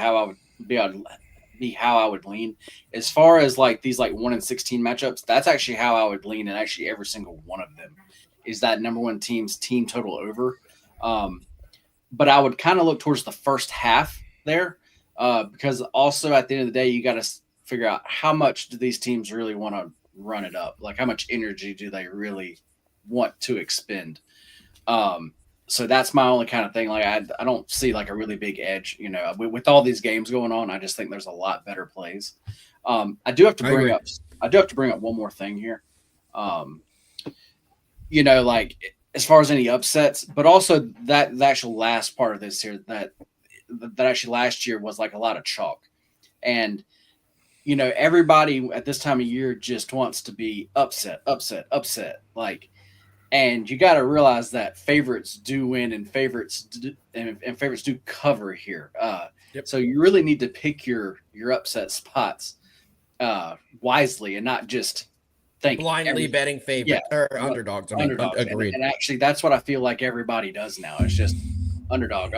Speaker 3: be how I would lean. As far as like these like 1-16 matchups, that's actually how I would lean, and actually every single one of them is that number one team's team total over. But I would kind of look towards the first half there, because also at the end of the day, you got to figure out how much do these teams really want to run it up? Like how much energy do they really want to expend? So that's my only kind of thing. Like I don't see like a really big edge, with all these games going on. I just think there's a lot better plays. I do have to bring up one more thing here. Like as far as any upsets, but also that the actual last part of this here, that actually last year was like a lot of chalk. And everybody at this time of year just wants to be upset. Like, and you got to realize that favorites do win and favorites do cover here.
Speaker 1: Yep.
Speaker 3: So you really need to pick your upset spots wisely and not just think
Speaker 1: blindly betting favorite or underdogs.
Speaker 3: Underdogs.
Speaker 1: Agreed.
Speaker 3: And actually, that's what I feel like everybody does now. It's just underdog.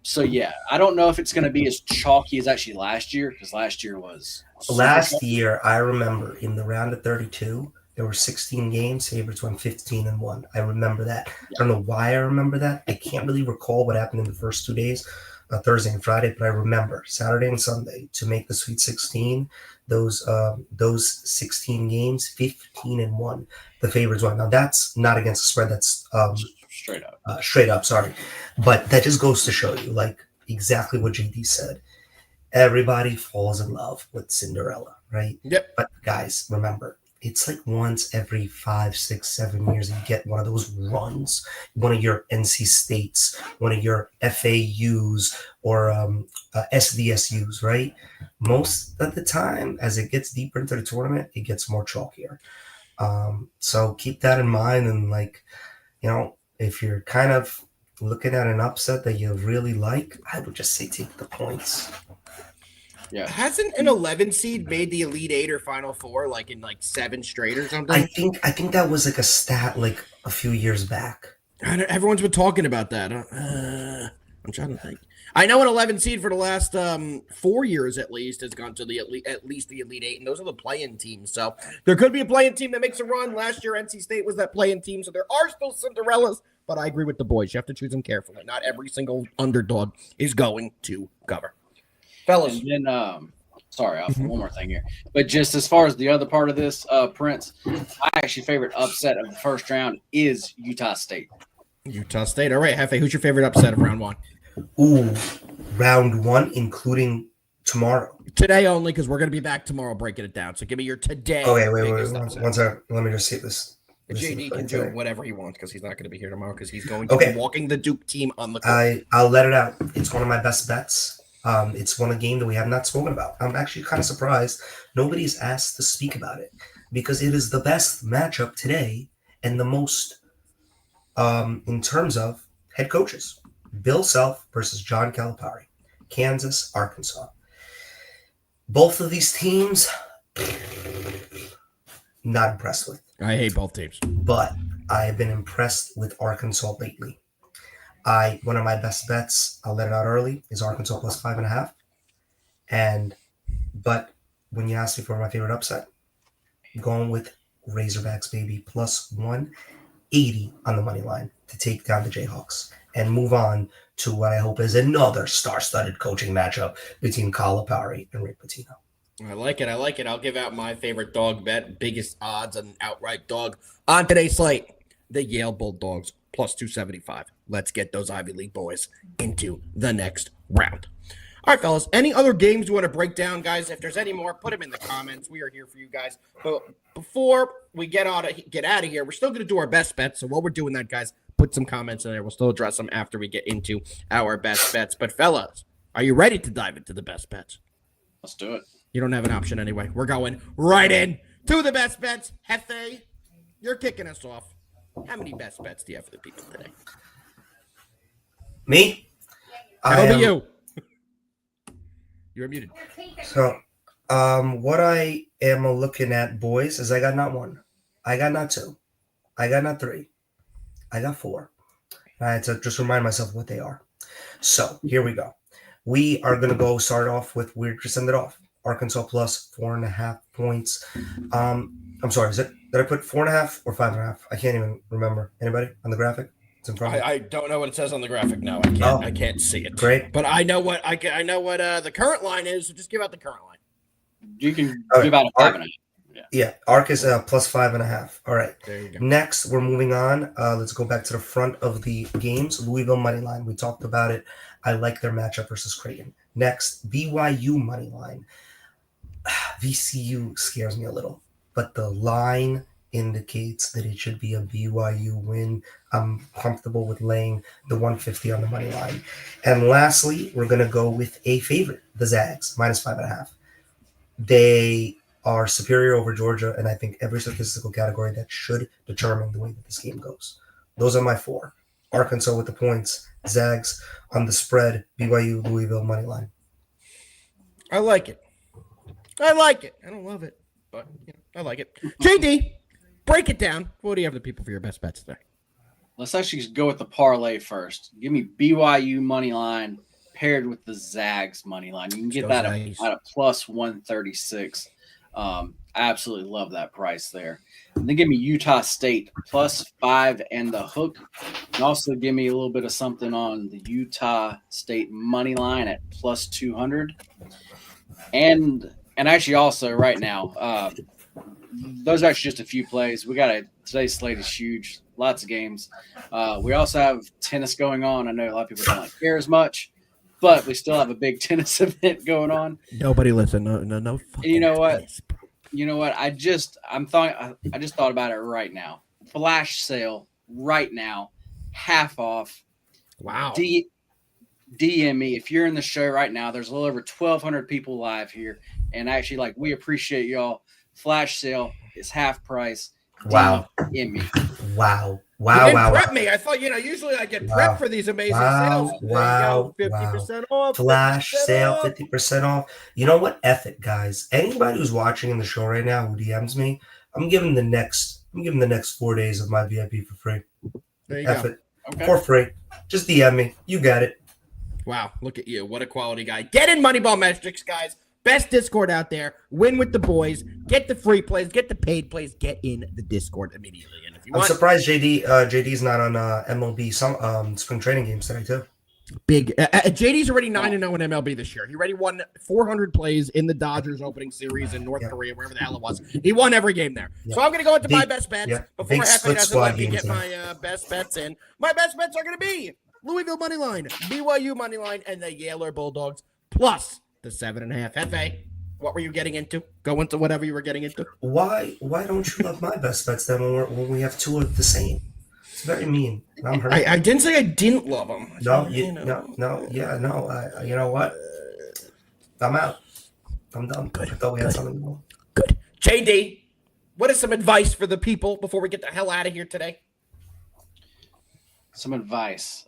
Speaker 3: So yeah, I don't know if it's going to be as chalky as actually last year, because last year was
Speaker 2: last year. I remember in the round of 32, there were 16 games. Favorites went 15-1. I remember that.
Speaker 3: Yeah.
Speaker 2: I don't know why I remember that. I can't really recall what happened in the first 2 days, Thursday and Friday, but I remember Saturday and Sunday to make the Sweet 16. Those 16 games, 15-1. The favorites won. Now that's not against the spread. That's straight up. Sorry, but that just goes to show you, like exactly what JD said. Everybody falls in love with Cinderella, right?
Speaker 1: Yep.
Speaker 2: But guys, remember, it's like once every 5, 6, 7 years you get one of those runs, one of your NC States, one of your FAUs or SDSUs, right? Most of the time, as it gets deeper into the tournament, it gets more chalkier. So keep that in mind, and if you're kind of looking at an upset that you really like, I would just say take the points.
Speaker 3: Yeah.
Speaker 1: Hasn't an 11 seed made the Elite Eight or Final Four like in 7 straight or something?
Speaker 2: I think that was like a stat like a few years back.
Speaker 1: Everyone's been talking about that. I'm trying to think. I know an 11 seed for the last 4 years at least has gone to at least the Elite Eight, and those are the play-in teams. So there could be a play-in team that makes a run. Last year, NC State was that play-in team, so there are still Cinderellas. But I agree with the boys. You have to choose them carefully. Not every single underdog is going to cover. Fellas.
Speaker 3: And then, one more thing here. But just as far as the other part of this, Prince, my actually favorite upset of the first round is Utah State.
Speaker 1: Utah State. All right, Hefe, who's your favorite upset of round one?
Speaker 2: Ooh, round one, including tomorrow.
Speaker 1: Today only, because we're going to be back tomorrow breaking it down. So give me your today.
Speaker 2: Okay, wait. One second. Let me just see this.
Speaker 1: JD can do whatever he wants because he's not going to be here tomorrow because he's going to be walking the Duke team on the court.
Speaker 2: I'll let it out. It's one of my best bets. It's one game that we have not spoken about. I'm actually kind of surprised nobody's asked to speak about it because it is the best matchup today and the most in terms of head coaches. Bill Self versus John Calipari, Kansas, Arkansas. Both of these teams, not impressed with.
Speaker 1: I hate both teams.
Speaker 2: But I have been impressed with Arkansas lately. One of my best bets, I'll let it out early, is Arkansas plus 5.5. But when you ask me for my favorite upset, I'm going with Razorbacks, baby, plus 180 on the money line to take down the Jayhawks and move on to what I hope is another star-studded coaching matchup between Calipari and Rick Pitino.
Speaker 1: I like it. I'll give out my favorite dog bet, biggest odds on outright dog on today's slate. The Yale Bulldogs plus 275. Let's get those Ivy League boys into the next round. All right, fellas, any other games you want to break down, guys? If there's any more, put them in the comments. We are here for you guys. But before we get out of here, we're still going to do our best bets. So while we're doing that, guys, put some comments in there. We'll still address them after we get into our best bets. But fellas, are you ready to dive into the best bets?
Speaker 3: Let's do it.
Speaker 1: You don't have an option anyway. We're going right in to the best bets. Hefe, you're kicking us off. How many best bets do you have for the people today?
Speaker 2: Me?
Speaker 1: That'll be you. You're muted.
Speaker 2: So, what I am looking at, boys, is I got not one. I got not two. I got not three. I got four. I had to just remind myself what they are. So, here we go. We are going to start off with, we're just send it off. Arkansas plus 4.5 points. I'm sorry, did I put 4.5 or 5.5? I can't even remember. Anybody on the graphic? It's in front of me.
Speaker 1: I don't know what it says on the graphic now. I can't see it.
Speaker 2: Great.
Speaker 1: But I know what the current line is, so just give out the current line.
Speaker 3: You can give out a 5.5.
Speaker 2: Yeah, Arc is plus 5.5. All right.
Speaker 1: There you go.
Speaker 2: Next, we're moving on. Let's go back to the front of the games. Louisville money line. We talked about it. I like their matchup versus Creighton. Next, BYU money line. VCU scares me a little, but the line indicates that it should be a BYU win. I'm comfortable with laying the 150 on the money line. And lastly, we're going to go with a favorite, the Zags, minus 5.5. They are superior over Georgia, and I think every statistical category that should determine the way that this game goes. Those are my 4. Arkansas with the points, Zags on the spread, BYU, Louisville money line.
Speaker 1: I like it. I don't love it, but I like it. JD, break it down. What do you have the people for your best bets today?
Speaker 3: Let's actually go with the parlay first. Give me BYU money line paired with the Zags money line. You can get that at a plus 136. I absolutely love that price there. And then give me Utah State plus 5 and the hook. And also give me a little bit of something on the Utah State money line at plus 200. And actually also right now, those are actually just a few plays. Today's slate is huge, lots of games. We also have tennis going on. I know a lot of people don't care as much, but we still have a big tennis event going on.
Speaker 1: Nobody listen. No.
Speaker 3: And you know what? Tennis, you know what? I just thought about it right now. Flash sale right now, half off.
Speaker 1: Wow.
Speaker 3: DM me if you're in the show right now. There's a little over 1,200 people live here, and actually, we appreciate y'all. Flash sale is half price.
Speaker 2: Wow.
Speaker 3: DM me.
Speaker 2: Wow.
Speaker 1: You didn't prep me. I thought, usually I get prepped for these amazing sales.
Speaker 2: Wow.
Speaker 1: 50% off.
Speaker 2: Flash sale, 50% off. You know what? F it, guys. Anybody who's watching in the show right now who DMs me, I'm giving the next 4 days of my VIP for free.
Speaker 1: There you
Speaker 2: F
Speaker 1: go.
Speaker 2: it.
Speaker 3: Okay.
Speaker 2: For free. Just DM me. You got it.
Speaker 1: Wow. Look at you. What a quality guy. Get in Moneyball Metrics, guys. Best Discord out there. Win with the boys. Get the free plays. Get the paid plays. Get in the Discord immediately. And if you want,
Speaker 2: I'm surprised JD's not on MLB spring training games today too.
Speaker 1: Big. JD's already 9-0 in MLB this year. He already won 400 plays in the Dodgers opening series in North Korea, wherever the hell it was. He won every game there. So I'm going to go into my best bets before Hefe doesn't let me get my best bets in. My best bets are going to be Louisville money line, BYU money line, and the Yale Bulldogs plus the 7.5. Hefe, what were you getting into? Go into whatever you were getting into.
Speaker 2: Why don't you love my best bets then when we have 2 of the same? It's very mean. I'm hurt.
Speaker 1: I didn't say I didn't love them.
Speaker 2: No. You know what? I'm out. I'm done.
Speaker 1: Good.
Speaker 2: I thought we had something more.
Speaker 1: Good. JD, what is some advice for the people before we get the hell out of here today?
Speaker 3: Some advice.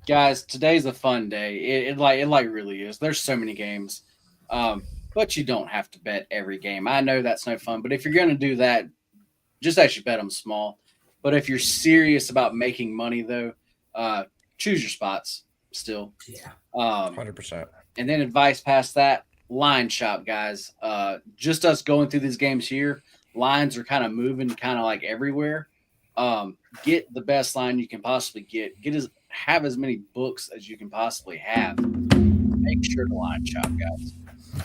Speaker 3: Guys, today's a fun day. It really is. There's so many games. But you don't have to bet every game. I know that's no fun, but if you're going to do that, just actually bet them small. But if you're serious about making money, though, choose your spots still.
Speaker 2: Yeah.
Speaker 1: 100%.
Speaker 3: And then advice past that, line shop, guys. Just us going through these games here, lines are kind of moving kind of like everywhere. Get the best line you can possibly get. Have as many books as you can possibly have. Make sure to line shop, guys.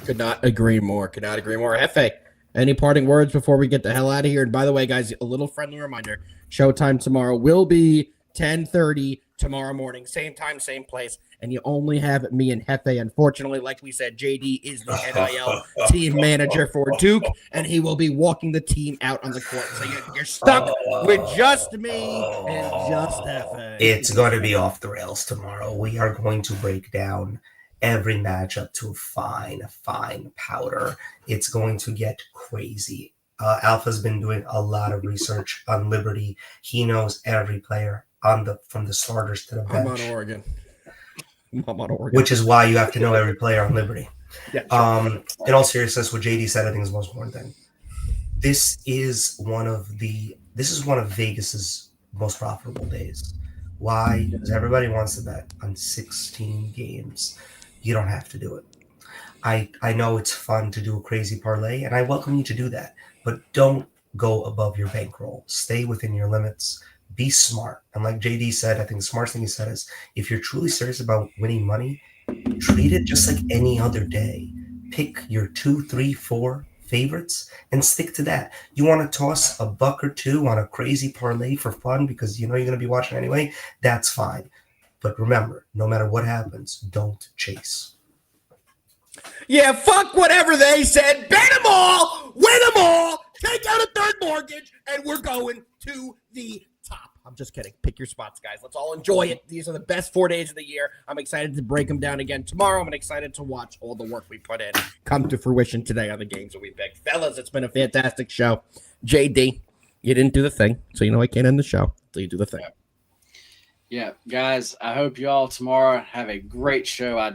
Speaker 1: Could not agree more. Hefe, any parting words before we get the hell out of here? And by the way, guys, a little friendly reminder. Showtime tomorrow will be 10:30 tomorrow morning. Same time, same place. And you only have me and Hefe. Unfortunately, like we said, JD is the NIL team manager for Duke, and he will be walking the team out on the court. So you're stuck with just me and just Hefe.
Speaker 2: It's going to be off the rails tomorrow. We are going to break down every matchup to a fine powder. It's going to get crazy. Alpha's been doing a lot of research on Liberty. He knows every player from the starters to the bench.
Speaker 1: I'm on Oregon.
Speaker 2: Which is why you have to know every player on Liberty.
Speaker 1: Yeah, sure.
Speaker 2: In all seriousness, what JD said, I think is the most important thing. This is one of Vegas's most profitable days. Why? Because everybody wants to bet on 16 games. You don't have to do it. I know it's fun to do a crazy parlay, and I welcome you to do that. But don't go above your bankroll. Stay within your limits. Be smart. And like JD said, I think the smartest thing he said is, if you're truly serious about winning money, treat it just like any other day. Pick your 2, 3, 4, favorites and stick to that. You want to toss a buck or two on a crazy parlay for fun because you know you're going to be watching anyway, that's fine. But remember, no matter what happens, don't chase.
Speaker 1: Yeah, fuck whatever they said. Bet them all, win them all, take out a third mortgage, and we're going to the top. I'm just kidding. Pick your spots, guys. Let's all enjoy it. These are the best 4 days of the year. I'm excited to break them down again tomorrow. I'm excited to watch all the work we put in come to fruition today on the games that we picked. Fellas, it's been a fantastic show. JD, you didn't do the thing, so you know I can't end the show until you do the thing.
Speaker 3: Yeah, guys, I hope y'all tomorrow have a great show. I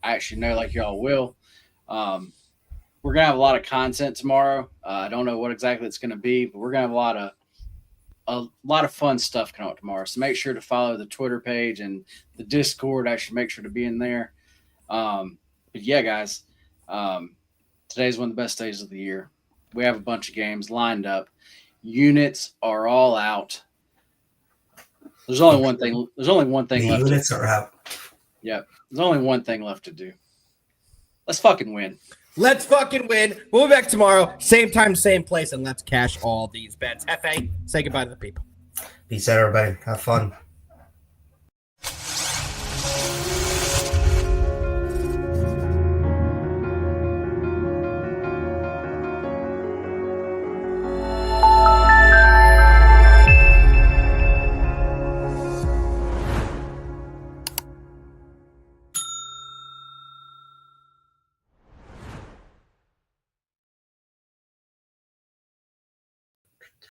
Speaker 3: actually know like y'all will. We're going to have a lot of content tomorrow. I don't know what exactly it's going to be, but we're going to have a lot of fun stuff coming up tomorrow. So make sure to follow the Twitter page and the Discord. Actually, make sure to be in there. But yeah, guys, today's one of the best days of the year. We have a bunch of games lined up. Units are all out. There's only one thing. There's only one thing left.
Speaker 2: Units are out.
Speaker 3: Yep. There's only one thing left to do. Let's fucking win.
Speaker 1: Let's fucking win. We'll be back tomorrow, same time, same place, and let's cash all these bets. Hefe, say goodbye to the people.
Speaker 2: Peace out, everybody. Have fun.